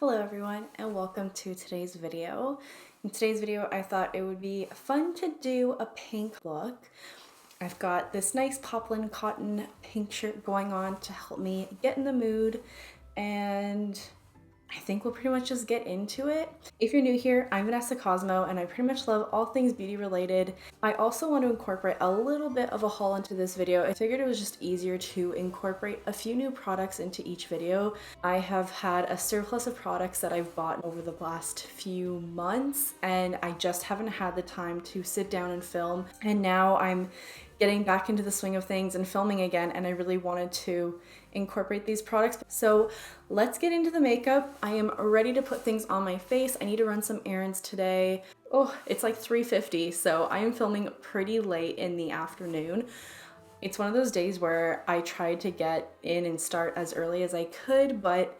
Hello everyone and welcome to today's video. In today's video I thought it would be fun to do a pink look. I've got this nice poplin cotton pink shirt going on to help me get in the mood, and I think we'll pretty much just get into it. If you're new here, I'm Vanessa Cosmo and I pretty much love all things beauty related. I also want to incorporate a little bit of a haul into this video. I figured it was just easier to incorporate a few new products into each video. I have had a surplus of products that I've bought over the last few months and I just haven't had the time to sit down and film, and now I'm getting back into the swing of things and filming again, and I really wanted to incorporate these products. So let's get into the makeup. I am ready to put things on my face. I need to run some errands today. Oh, it's like 3:50, so I am filming pretty late in the afternoon. It's one of those days where I tried to get in and start as early as I could, but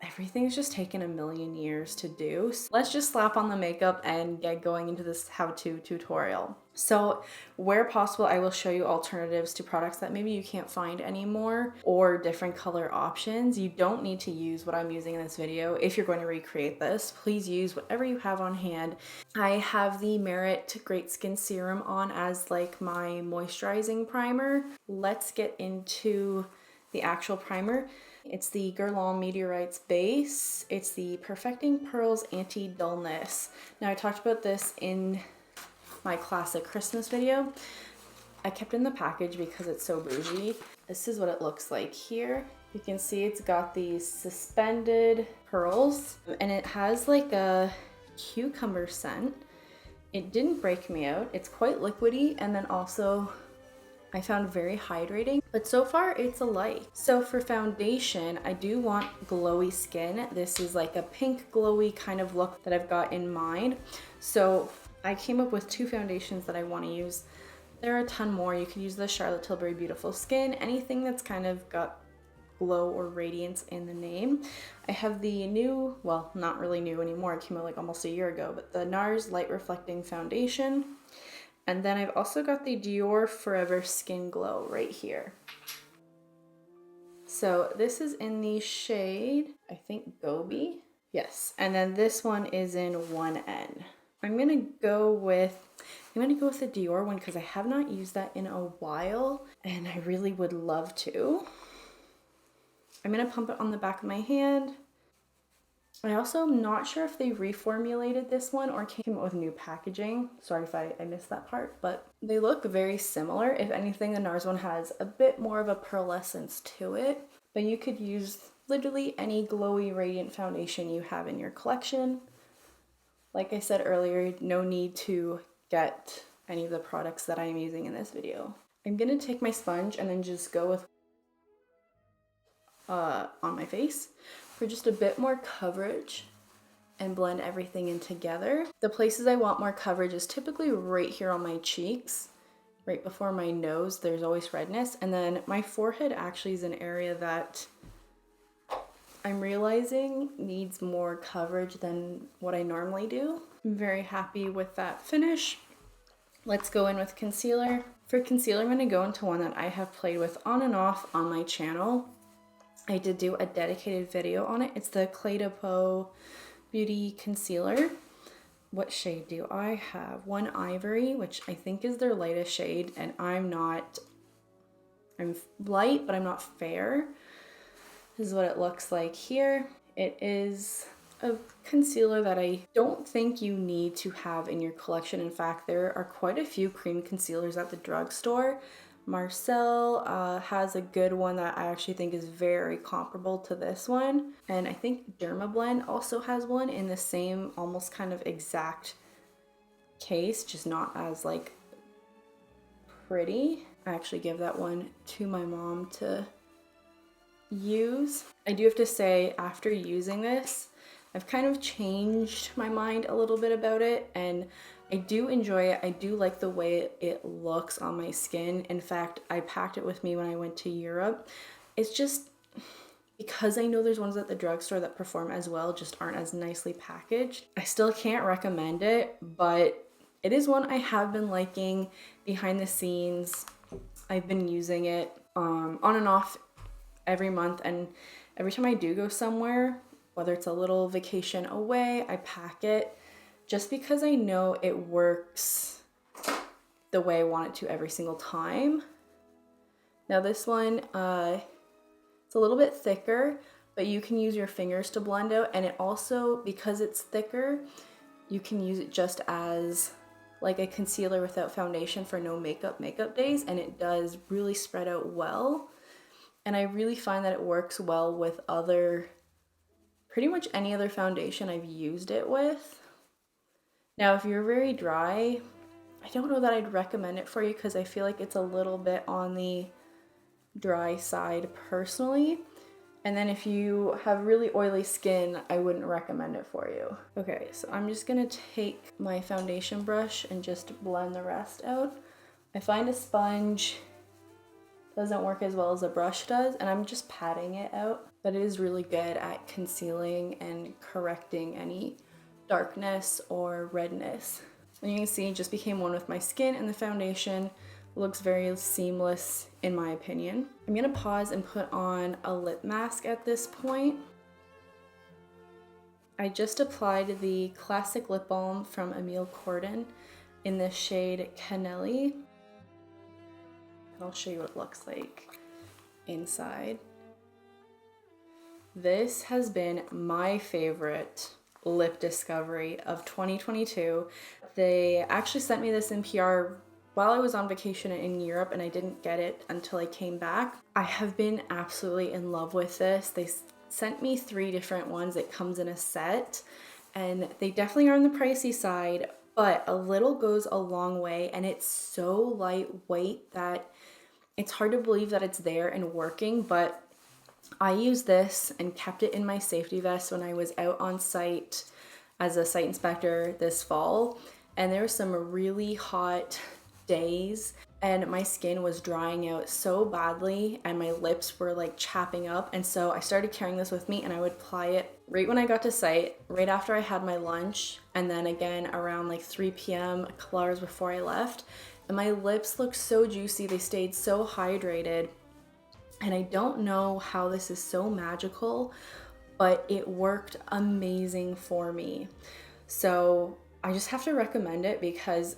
everything's just taken a million years to do. So let's just slap on the makeup and get going into this how-to tutorial. So where possible, I will show you alternatives to products that maybe you can't find anymore, or different color options. You don't need to use what I'm using in this video. If you're going to recreate this, please use whatever you have on hand. I have the Merit Great Skin Serum on as like my moisturizing primer. Let's get into the actual primer. It's the Guerlain Météorites base. It's the Perfecting Pearls Anti-Dullness. Now I talked about this in my classic Christmas video. I kept in the package because it's so bougie. This is what it looks like here. You can see it's got these suspended pearls and it has like a cucumber scent. It didn't break me out. It's quite liquidy, and then also I found very hydrating, but so far it's a light. So for foundation, I do want glowy skin. This is like a pink glowy kind of look that I've got in mind. So I came up with two foundations that I want to use. There are a ton more. You could use the CharlotteTilbury Beautiful Skin, anything that's kind of got glow or radiance in the name. I have the new, well, not really new anymore, it came out like almost a year ago, but the NARS Light Reflecting Foundation. And then I've also got the Dior Forever Skin Glow right here. So this is in the shade, I think Gobi. Yes, and then this one is in 1N. I'm gonna go with the Dior one because I have not used that in a while and I really would love to. I'm gonna pump it on the back of my hand. I also am not sure if they reformulated this one or came out with new packaging. Sorry if I missed that part, but they look very similar. If anything, the NARS one has a bit more of a pearlescence to it, but you could use literally any glowy radiant foundation you have in your collection. Like I said earlier, no need to get any of the products that I'm using in this video. I'm gonna take my sponge and then just go with on my face for just a bit more coverage and blend everything in together. The places I want more coverage is typically right here on my cheeks, right before my nose. There's always redness, and then my forehead actually is an area that I'm realizing needs more coverage than what I normally do. I'm very happy with that finish. Let's go in with concealer. For concealer, I'm going to go into one that I have played with on and off on my channel. I did do a dedicated video on it. It's the CledepeaubeauteUS concealer. What shade do I have? One Ivory, which I think is their lightest shade, and I'm light, but I'm not fair. This is what it looks like here. It is a concealer that I don't think you need to have in your collection. In fact, there are quite a few cream concealers at the drugstore. Marcel has a good one that I actually think is very comparable to this one. And I think Dermablend also has one in the same almost kind of exact case, just not as like pretty. I actually give that one to my mom to use. I do have to say, after using this, I've kind of changed my mind a little bit about it, and I do enjoy it. I do like the way it looks on my skin. In fact, I packed it with me when I went to Europe. It's just because I know there's ones at the drugstore that perform as well, just aren't as nicely packaged. I still can't recommend it, but it is one I have been liking behind the scenes. I've been using it on and off every month, and every time I do go somewhere, whether it's a little vacation away, I pack it just because I know it works the way I want it to every single time. Now this one, it's a little bit thicker, but you can use your fingers to blend out, and it also, because it's thicker, you can use it just as like a concealer without foundation for no makeup days, and it does really spread out well. And I really find that it works well with pretty much any other foundation I've used it with. Now, if you're very dry, I don't know that I'd recommend it for you because I feel like it's a little bit on the dry side personally. And then if you have really oily skin, I wouldn't recommend it for you. Okay, so I'm just gonna take my foundation brush and just blend the rest out. I find a sponge doesn't work as well as a brush does, and I'm just patting it out. But it is really good at concealing and correcting any darkness or redness. And you can see it just became one with my skin, and the foundation looks very seamless in my opinion. I'm gonna pause and put on a lip mask at this point. I just applied the classic lip balm from Emile Cordon in the shade Canele. I'll show you what it looks like inside. This has been my favorite lip discovery of 2022. They actually sent me this in PR while I was on vacation in Europe, and I didn't get it until I came back. I have been absolutely in love with this. They sent me 3 different ones. It comes in a set, and they definitely are on the pricey side, but a little goes a long way, and it's so lightweight that it's hard to believe that it's there and working. But I used this and kept it in my safety vest when I was out on site as a site inspector this fall, and there were some really hot days and my skin was drying out so badly and my lips were like chapping up, and so I started carrying this with me, and I would apply it right when I got to site, right after I had my lunch, and then again around like 3 p.m. a couple hours before I left, and my lips looked so juicy. They stayed so hydrated, and I don't know how this is so magical, but it worked amazing for me. So I just have to recommend it, because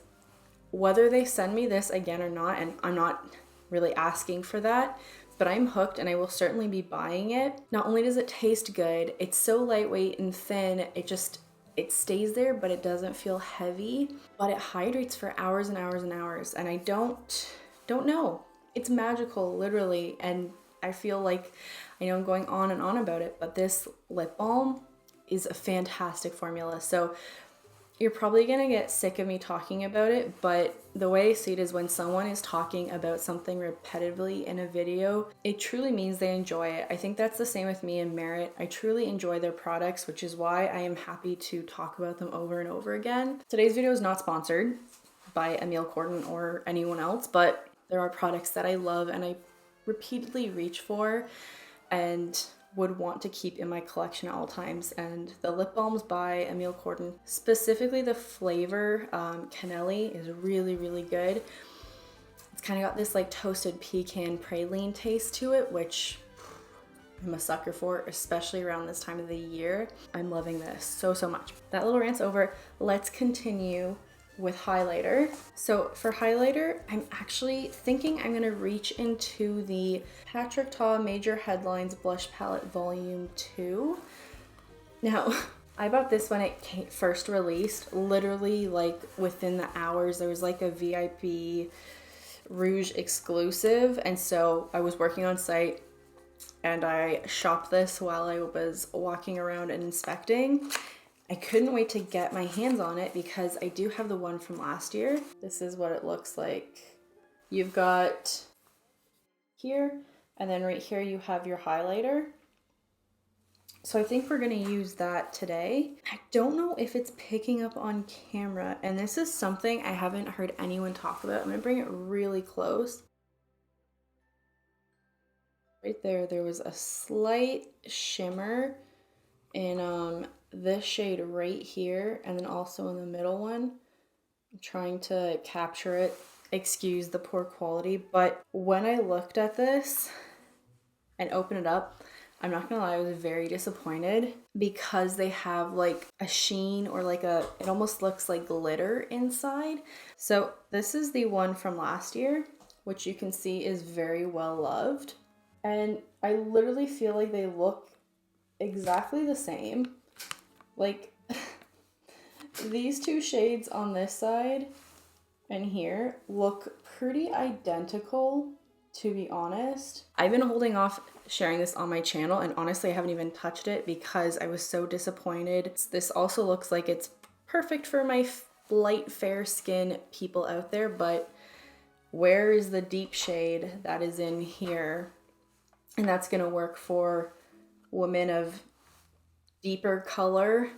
whether they send me this again or not, and I'm not really asking for that, but I'm hooked and I will certainly be buying it. Not only does it taste good, it's so lightweight and thin, it stays there, but it doesn't feel heavy, but it hydrates for hours and hours and hours, and I don't know. It's magical, literally, and I feel like I know I'm going on and on about it, but this lip balm is a fantastic formula. So you're probably gonna get sick of me talking about it, but the way I see it is when someone is talking about something repetitively in a video, it truly means they enjoy it. I think that's the same with me and Merit. I truly enjoy their products, which is why I am happy to talk about them over and over again. Today's video is not sponsored by Emile Cordon or anyone else, but there are products that I love and I repeatedly reach for and would want to keep in my collection at all times. And the lip balms by Emile Cordon, specifically the flavor Canele, is really, really good. It's kind of got this like toasted pecan praline taste to it, which I'm a sucker for, especially around this time of the year. I'm loving this so much. That little rant's over. Let's continue with highlighter. So for highlighter, I'm actually thinking I'm gonna reach into the patrickta Major Headlines Blush Palette Volume 2. Now, I bought this when it first released. Literally, like within the hours, there was like a VIP Rouge exclusive, and so I was working on site and I shopped this while I was walking around and inspecting. I couldn't wait to get my hands on it because I do have the one from last year. This is what it looks like. You've got here, and then right here you have your highlighter. So I think we're gonna use that today. I don't know if it's picking up on camera, and this is something I haven't heard anyone talk about. I'm gonna bring it really close. Right there, there was a slight shimmer in this shade right here, and then also in the middle one. I'm trying to capture it. Excuse the poor quality, but when I looked at this and opened it up, I'm not gonna lie, I was very disappointed because they have like a sheen or like a, it almost looks like glitter inside. So this is the one from last year, which you can see is very well loved. And I literally feel like they look exactly the same. Like these two shades on this side and here look pretty identical, to be honest. I've been holding off sharing this on my channel, and honestly I haven't even touched it because I was so disappointed. This also looks like it's perfect for my light fair skin people out there, but where is the deep shade that is in here? And that's gonna work for women of deeper color,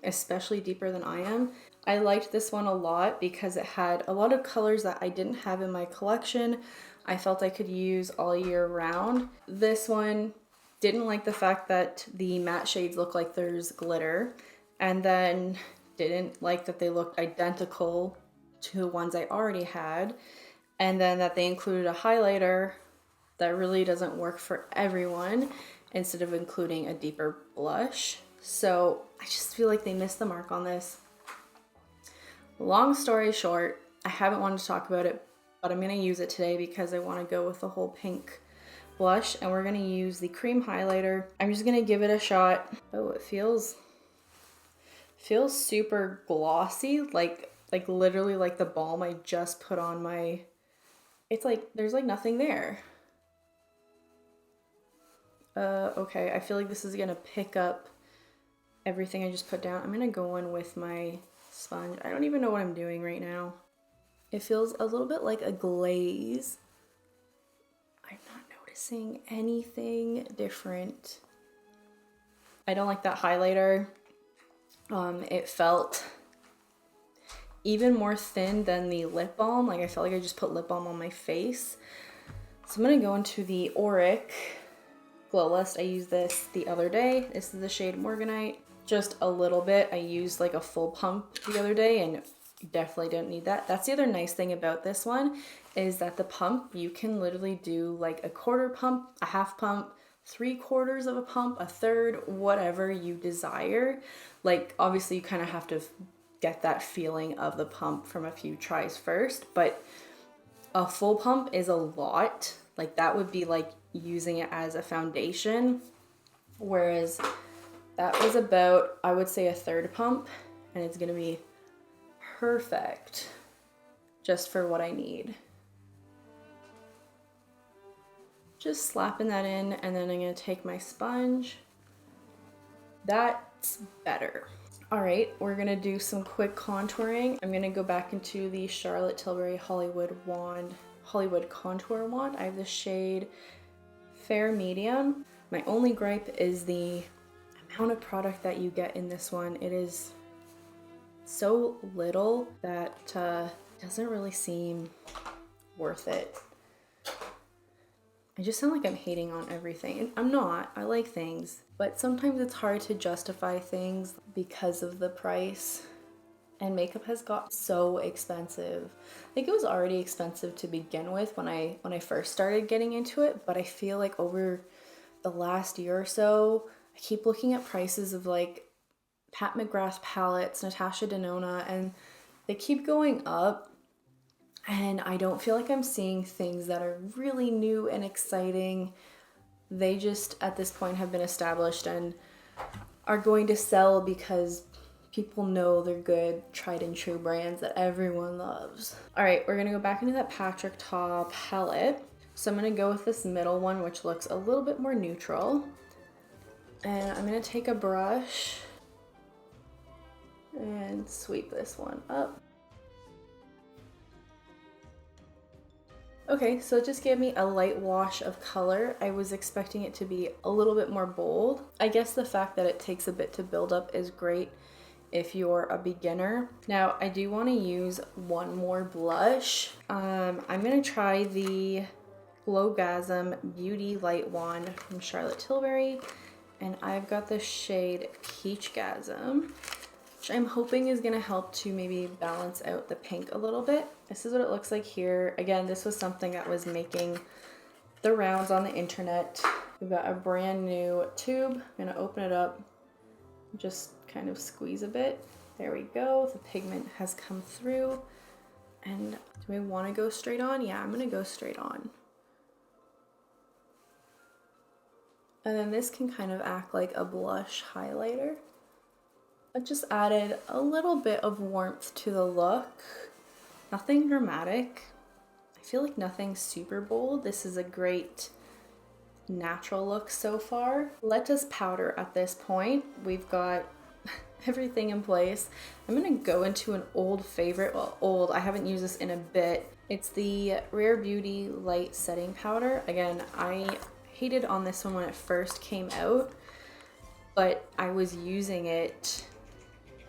especially deeper than I am. I liked this one a lot because it had a lot of colors that I didn't have in my collection. I felt I could use all year round. This one, didn't like the fact that the matte shades look like there's glitter, and then didn't like that they looked identical to the ones I already had, and then that they included a highlighter that really doesn't work for everyone instead of including a deeper blush. So I just feel like they missed the mark on this. Long story short, I haven't wanted to talk about it, but I'm gonna use it today because I wanna go with the whole pink blush, and we're gonna use the cream highlighter. I'm just gonna give it a shot. Oh, it feels super glossy, like literally like the balm I just put on my, it's like, there's like nothing there. Okay, I feel like this is gonna pick up everything I just put down. I'm gonna go in with my sponge. I don't even know what I'm doing right now. It feels a little bit like a glaze. I'm not noticing anything different. I don't like that highlighter. It felt even more thin than the lip balm. Like I felt like I just put lip balm on my face. So I'm gonna go into the Auric Glow Lust. I used this the other day. This is the shade Morganite. Just a little bit. I used like a full pump the other day and definitely don't need that. That's the other nice thing about this one, is that the pump, you can literally do like a quarter pump, a half pump, 3/4 of a pump, a third, whatever you desire. Like obviously you kind of have to get that feeling of the pump from a few tries first, but a full pump is a lot. Like that would be like using it as a foundation, whereas that was about, I would say, a third pump, and it's gonna be perfect just for what I need. Just slapping that in, and then I'm gonna take my sponge. That's better. All right, we're gonna do some quick contouring. I'm gonna go back into the CharlotteTilbury Hollywood Contour Wand. I have the shade Fair Medium. My only gripe is the amount of product that you get in this one. It is so little that doesn't really seem worth it. I just sound like I'm hating on everything, and I'm not. I like things, but sometimes it's hard to justify things because of the price, and makeup has got so expensive. I think it was already expensive to begin with when I first started getting into it, but I feel like over the last year or so, I keep looking at prices of like Pat McGrath palettes, Natasha Denona, and they keep going up, and I don't feel like I'm seeing things that are really new and exciting. They just at this point have been established and are going to sell because people know they're good, tried and true brands that everyone loves. All right, we're gonna go back into that patrickta palette. So I'm gonna go with this middle one, which looks a little bit more neutral. And I'm gonna take a brush and sweep this one up. Okay, so it just gave me a light wash of color. I was expecting it to be a little bit more bold. I guess the fact that it takes a bit to build up is great if you're a beginner. Now, I do want to use one more blush. I'm gonna try the Peachgasm Beauty Light Wand from CharlotteTilbury, and I've got the shade Peachgasm, which I'm hoping is gonna help to maybe balance out the pink a little bit. This is what it looks like here. Again, this was something that was making the rounds on the internet We've got a brand new tube. I'm gonna open it up, just kind of squeeze a bit. There we go, the pigment has come through. And do we wanna go straight on? Yeah, I'm gonna go straight on. And then this can kind of act like a blush highlighter. I just added a little bit of warmth to the look. Nothing dramatic. I feel like nothing super bold. This is a great natural look so far. Let us powder at this point. We've got everything in place. I'm gonna go into an old favorite. Well, old, I haven't used this in a bit. It's the RareBeauty Light Setting Powder. Again, I hated on this one when it first came out, but I was using it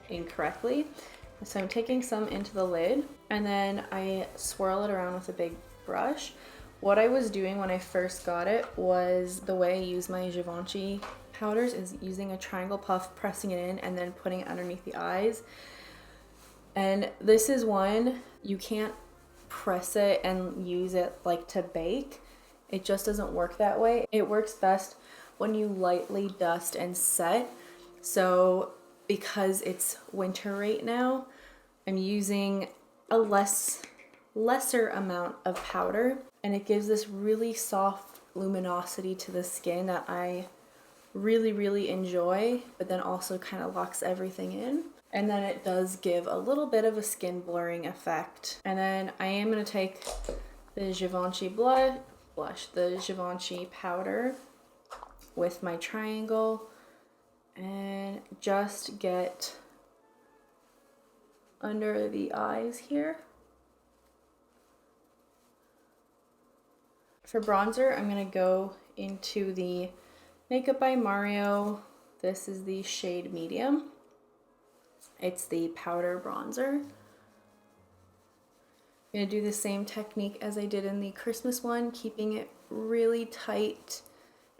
incorrectly. So I'm taking some into the lid and then I swirl it around with a big brush. What I was doing when I first got it was the way I use my Givenchy powders is using a triangle puff, pressing it in and then putting it underneath the eyes. And this is one, you can't press it and use it like to bake. It just doesn't work that way. It works best when you lightly dust and set. So because it's winter right now, I'm using a lesser amount of powder, and it gives this really soft luminosity to the skin that I really enjoy, but then also kind of locks everything in. And then it does give a little bit of a skin blurring effect. And then I am gonna take the Givenchy the Givenchy powder with my triangle and just get under the eyes here. For bronzer, I'm gonna go into the Makeup by Mario. This is the shade medium. It's the powder bronzer. I'm gonna do the same technique as I did in the Christmas one, keeping it really tight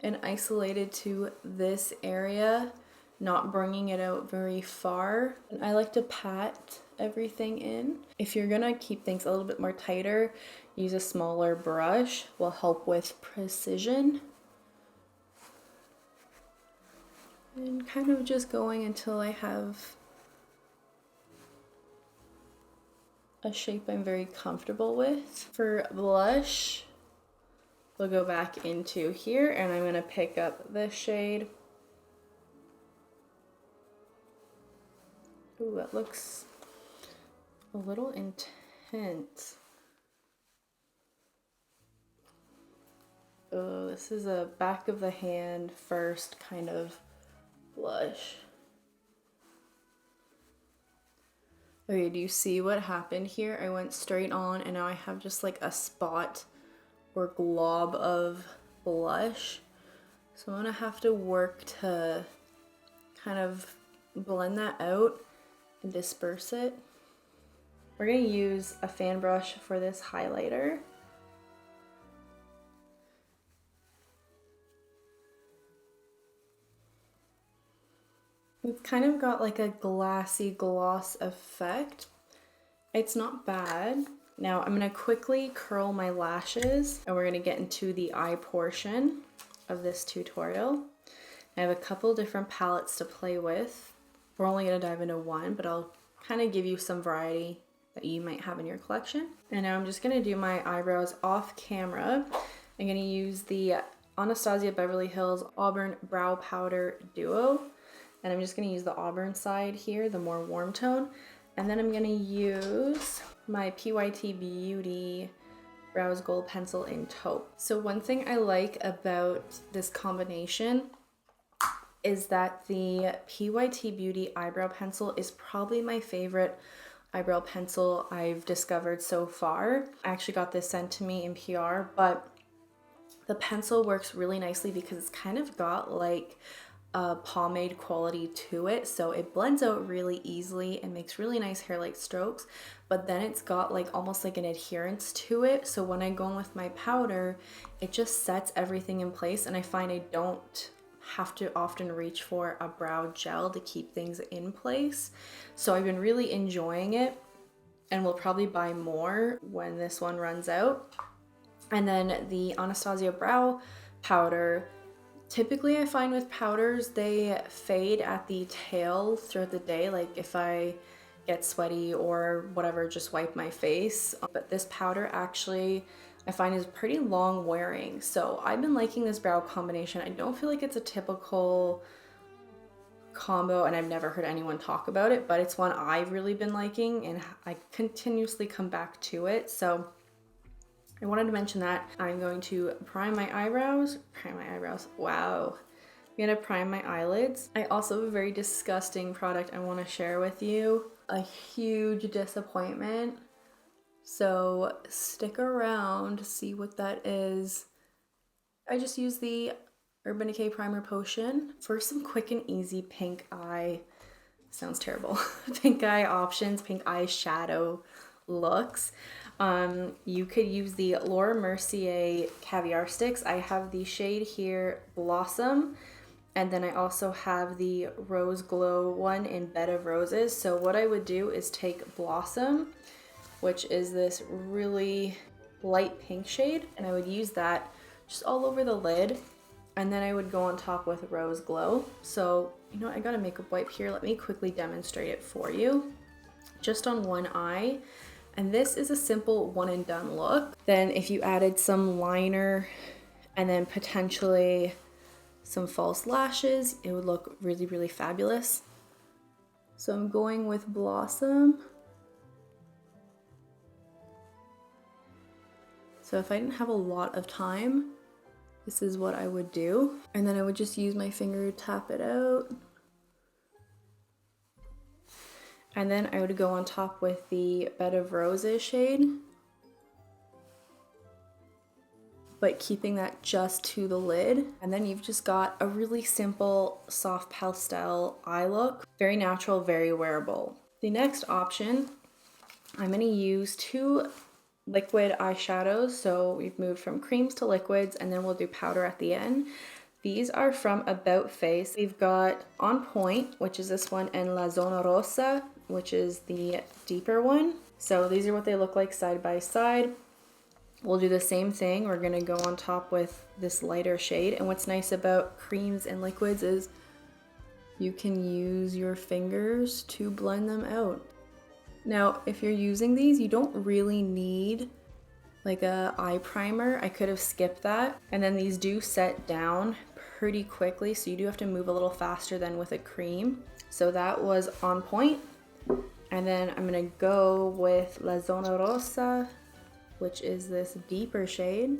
and isolated to this area, not bringing it out very far. And I like to pat everything in. If you're gonna keep things a little bit more tighter, use a smaller brush, will help with precision. And kind of just going until I have a shape I'm very comfortable with. For blush, we'll go back into here and I'm gonna pick up this shade. Ooh, that looks a little intense. Oh, this is a back of the hand first kind of blush. Okay, do you see what happened here? I went straight on and now I have just like a spot or glob of blush. So I'm gonna have to work to kind of blend that out and disperse it. We're gonna use a fan brush for this highlighter. It's kind of got like a glassy gloss effect. It's not bad. Now I'm gonna quickly curl my lashes and we're gonna get into the eye portion of this tutorial. I have a couple different palettes to play with. We're only gonna dive into one, but I'll kind of give you some variety that you might have in your collection. And now I'm just gonna do my eyebrows off camera. I'm gonna use the AnastasiaBeverlyHills Auburn Brow Powder Duo. And I'm just gonna use the Auburn side here, the more warm tone. And then I'm gonna use my PYT Beauty Brows Gold Pencil in Taupe. So one thing I like about this combination is that the PYT Beauty Eyebrow Pencil is probably my favorite eyebrow pencil I've discovered so far. I actually got this sent to me in PR, but the pencil works really nicely because it's kind of got like a pomade quality to it, so it blends out really easily and makes really nice hair-like strokes, but then it's got like almost like an adherence to it, so when I go in with my powder it just sets everything in place, and I find I don't have to often reach for a brow gel to keep things in place. So I've been really enjoying it and will probably buy more when this one runs out. And then the Anastasia brow powder Typically I find with powders, they fade at the tail throughout the day. Like if I get sweaty or whatever, just wipe my face. But this powder actually I find is pretty long wearing. So I've been liking this brow combination. I don't feel like it's a typical combo and I've never heard anyone talk about it, but it's one I've really been liking and I continuously come back to it. So I wanted to mention that. I'm going to prime my eyebrows. Wow. I'm gonna prime my eyelids. I also have a very disgusting product I want to share with you. A huge disappointment. So stick around to see what that is. I just used the Urban Decay Primer Potion for some quick and easy pink eye. Sounds terrible. Pink eye options, pink eyeshadow looks. You could use the Laura Mercier Caviar Sticks. I have the shade here, Blossom, and then I also have the Rose Glow one in Bed of Roses. So what I would do is take Blossom, which is this really light pink shade, and I would use that just all over the lid, and then I would go on top with Rose Glow. So, you know, I got a makeup wipe here. Let me quickly demonstrate it for you. Just on one eye. And this is a simple one and done look. Then if you added some liner and then potentially some false lashes, it would look really, really fabulous. So I'm going with Blossom. So if I didn't have a lot of time, this is what I would do. And then I would just use my finger to tap it out. And then I would go on top with the Bed of Roses shade, but keeping that just to the lid. And then you've just got a really simple, soft pastel eye look. Very natural, very wearable. The next option, I'm gonna use two liquid eyeshadows. So we've moved from creams to liquids, and then we'll do powder at the end. These are from About Face. We've got On Point, which is this one, and La Zona Rosa, which is the deeper one. So these are what they look like side by side. We'll do the same thing. We're gonna go on top with this lighter shade. And what's nice about creams and liquids is you can use your fingers to blend them out. Now, if you're using these, you don't really need like a eye primer. I could have skipped that. And then these do set down pretty quickly, so you do have to move a little faster than with a cream. So that was On Point. And then I'm gonna go with La Zona Rosa, which is this deeper shade.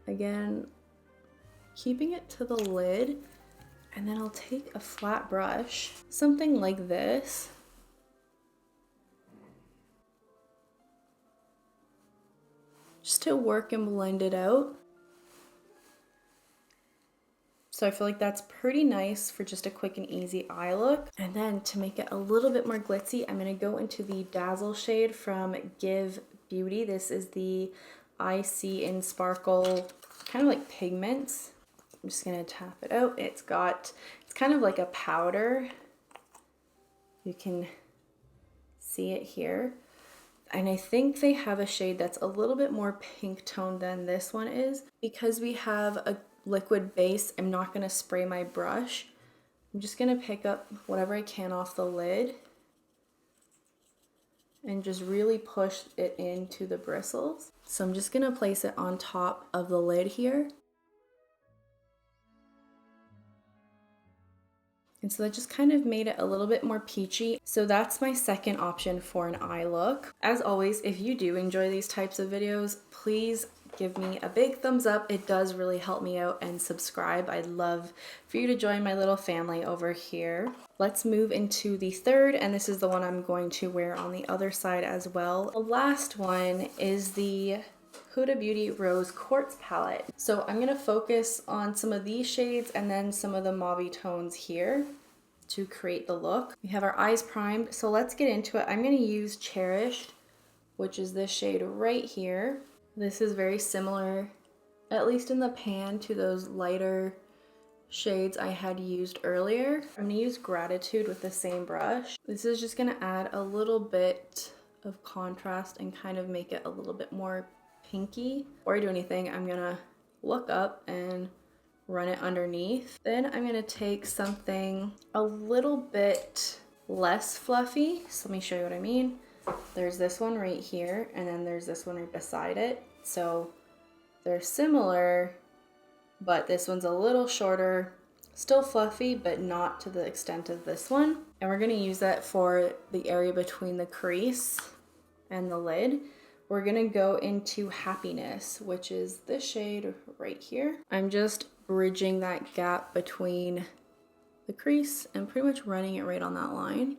Again, keeping it to the lid. And then I'll take a flat brush, something like this. Just to work and blend it out. So I feel like that's pretty nice for just a quick and easy eye look. And then to make it a little bit more glitzy, I'm gonna go into the Dazzle shade from Give Beauty. This is the I See in Sparkle, kind of like pigments. I'm just gonna tap it out. It's kind of like a powder. You can see it here. And I think they have a shade that's a little bit more pink toned than this one is. Because we have a liquid base, I'm not gonna spray my brush. I'm just gonna pick up whatever I can off the lid and just really push it into the bristles. So I'm just gonna place it on top of the lid here. And so that just kind of made it a little bit more peachy. So that's my second option for an eye look. As always, if you do enjoy these types of videos, please give me a big thumbs up. It does really help me out, and subscribe. I'd love for you to join my little family over here. Let's move into the third, and this is the one I'm going to wear on the other side as well. The last one is the Huda Beauty Rose Quartz palette. So I'm gonna focus on some of these shades and then some of the mauve tones here to create the look. We have our eyes primed, so let's get into it. I'm gonna use Cherished, which is this shade right here. This is very similar, at least in the pan, to those lighter shades I had used earlier. I'm gonna use Gratitude with the same brush. This is just gonna add a little bit of contrast and kind of make it a little bit more pinky. Before I do anything, I'm gonna look up and run it underneath. Then I'm gonna take something a little bit less fluffy. So let me show you what I mean. There's this one right here, and then there's this one right beside it. So they're similar, but this one's a little shorter, still fluffy, but not to the extent of this one. And we're gonna use that for the area between the crease and the lid. We're gonna go into Happiness, which is this shade right here. I'm just bridging that gap between the crease and pretty much running it right on that line.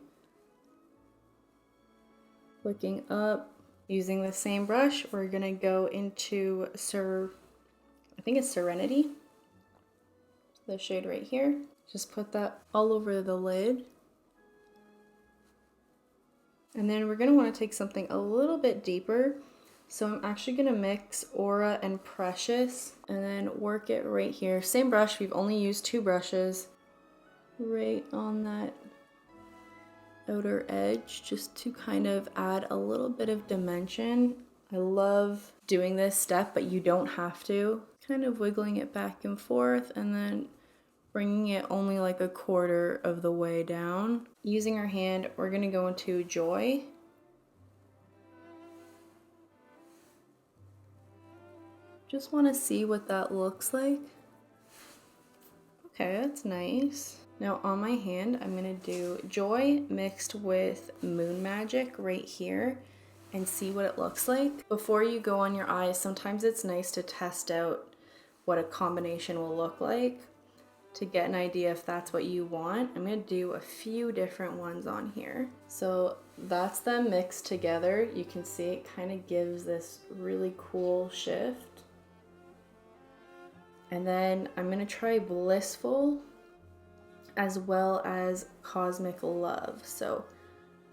Flicking up, using the same brush, we're gonna go into I think it's Serenity, the shade right here. Just put that all over the lid. And then we're gonna wanna take something a little bit deeper. So I'm actually gonna mix Aura and Precious and then work it right here. Same brush, we've only used 2 brushes. Right on that outer edge, just to kind of add a little bit of dimension. I love doing this step, but you don't have to. Kind of wiggling it back and forth and then bringing it only like a quarter of the way down. Using our hand, we're gonna go into Joy. Just wanna see what that looks like. Okay, that's nice. Now on my hand, I'm gonna do Joy mixed with Moon Magic right here and see what it looks like. Before you go on your eyes, sometimes it's nice to test out what a combination will look like to get an idea if that's what you want. I'm gonna do a few different ones on here. So that's them mixed together. You can see it kind of gives this really cool shift. And then I'm gonna try Blissful as well as Cosmic Love. So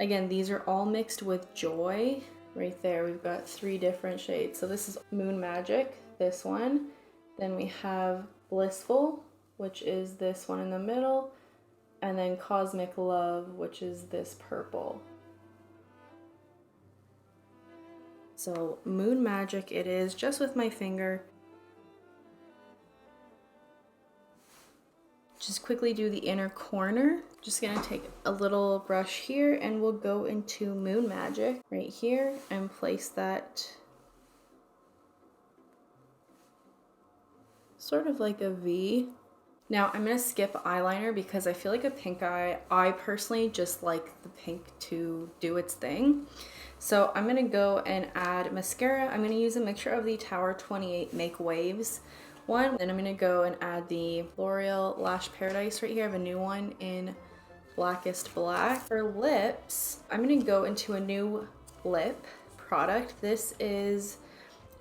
again, these are all mixed with Joy. Right there, we've got 3 different shades. So this is Moon Magic, this one. Then we have Blissful, which is this one in the middle. And then Cosmic Love, which is this purple. So Moon Magic it is, just with my finger. Just quickly do the inner corner. Just gonna take a little brush here and we'll go into Moon Magic right here and place that sort of like a V. Now I'm gonna skip eyeliner because I feel like a pink eye, I personally just like the pink to do its thing. So I'm gonna go and add mascara. I'm gonna use a mixture of the Tower 28 Make Waves one. Then I'm gonna go and add the L'Oreal Lash Paradise right here. I have a new one in Blackest Black. For lips, I'm gonna go into a new lip product. This is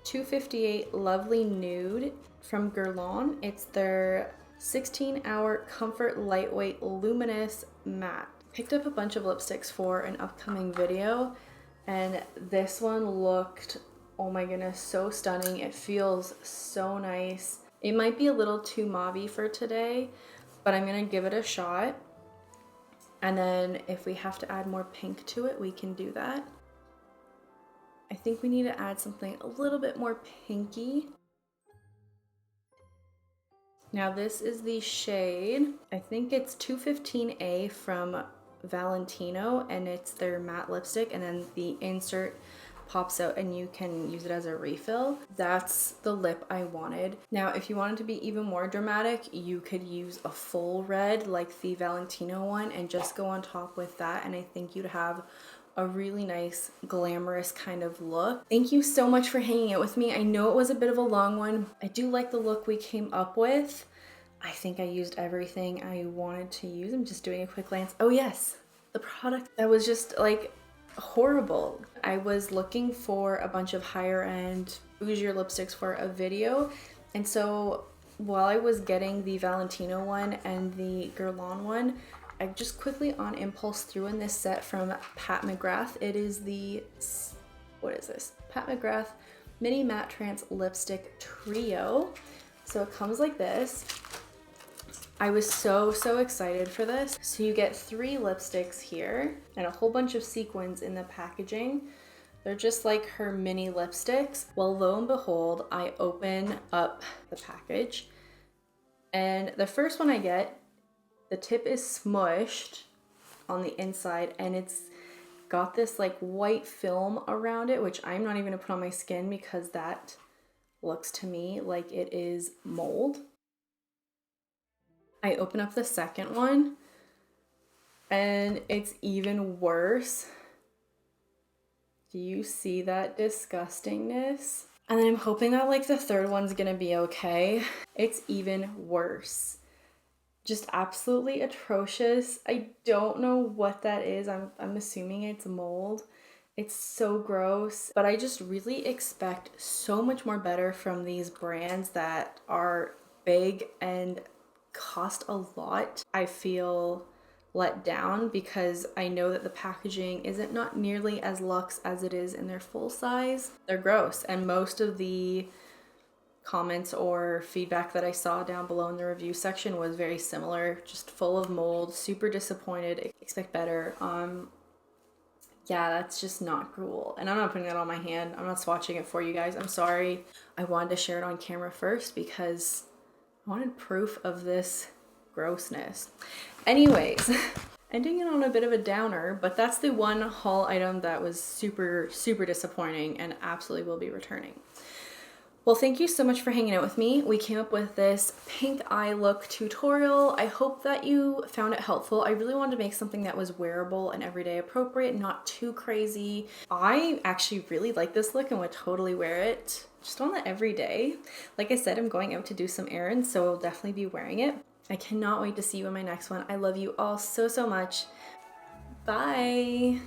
258 Lovely Nude from Guerlain. It's their 16-hour Comfort Lightweight Luminous Matte. Picked up a bunch of lipsticks for an upcoming video, and this one looked, oh my goodness, so stunning. It feels so nice. It might be a little too mauvey for today, but I'm gonna give it a shot. And then if we have to add more pink to it, we can do that. I think we need to add something a little bit more pinky. Now this is the shade, I think it's 215A from Valentino, and it's their matte lipstick, and then the insert pops out and you can use it as a refill. That's the lip I wanted. Now if you wanted to be even more dramatic, you could use a full red like the Valentino one and just go on top with that, and I think you'd have a really nice glamorous kind of look. Thank you so much for hanging out with me. I know it was a bit of a long one. I do like the look we came up with. I think I used everything I wanted to use. I'm just doing a quick glance. Oh yes, the product that was just like horrible. I was looking for a bunch of higher end bougier lipsticks for a video, and so while I was getting the Valentino one and the Guerlain one, I just quickly on impulse threw in this set from Pat McGrath. It is the, what is this? Pat McGrath Mini Matte Trance Lipstick Trio. So it comes like this. I was so excited for this. So you get 3 lipsticks here and a whole bunch of sequins in the packaging. They're just like her mini lipsticks. Well, lo and behold, I open up the package And the first one I get, the tip is smushed on the inside and it's got this like white film around it, which I'm not even gonna put on my skin because that looks to me like it is mold. I open up the second one and it's even worse. Do you see that disgustingness? And then I'm hoping that like the third one's gonna be okay. It's even worse. Just absolutely atrocious. I don't know what that is. I'm assuming it's mold. It's so gross, but I just really expect so much more better from these brands that are big and cost a lot. I feel let down because I know that the packaging isn't not nearly as luxe as it is in their full size. They're gross, and most of the comments or feedback that I saw down below in the review section was very similar, just full of mold, super disappointed, expect better. Yeah, that's just not cool. And I'm not putting that on my hand. I'm not swatching it for you guys. I'm sorry. I wanted to share it on camera first because I wanted proof of this grossness. Anyways, ending it on a bit of a downer, but that's the one haul item that was super, super disappointing and absolutely will be returning. Well, thank you so much for hanging out with me. We came up with this pink eye look tutorial. I hope that you found it helpful. I really wanted to make something that was wearable and everyday appropriate, not too crazy. I actually really like this look and would totally wear it just on the everyday. Like I said, I'm going out to do some errands, so I'll definitely be wearing it. I cannot wait to see you in my next one. I love you all so, so much. Bye.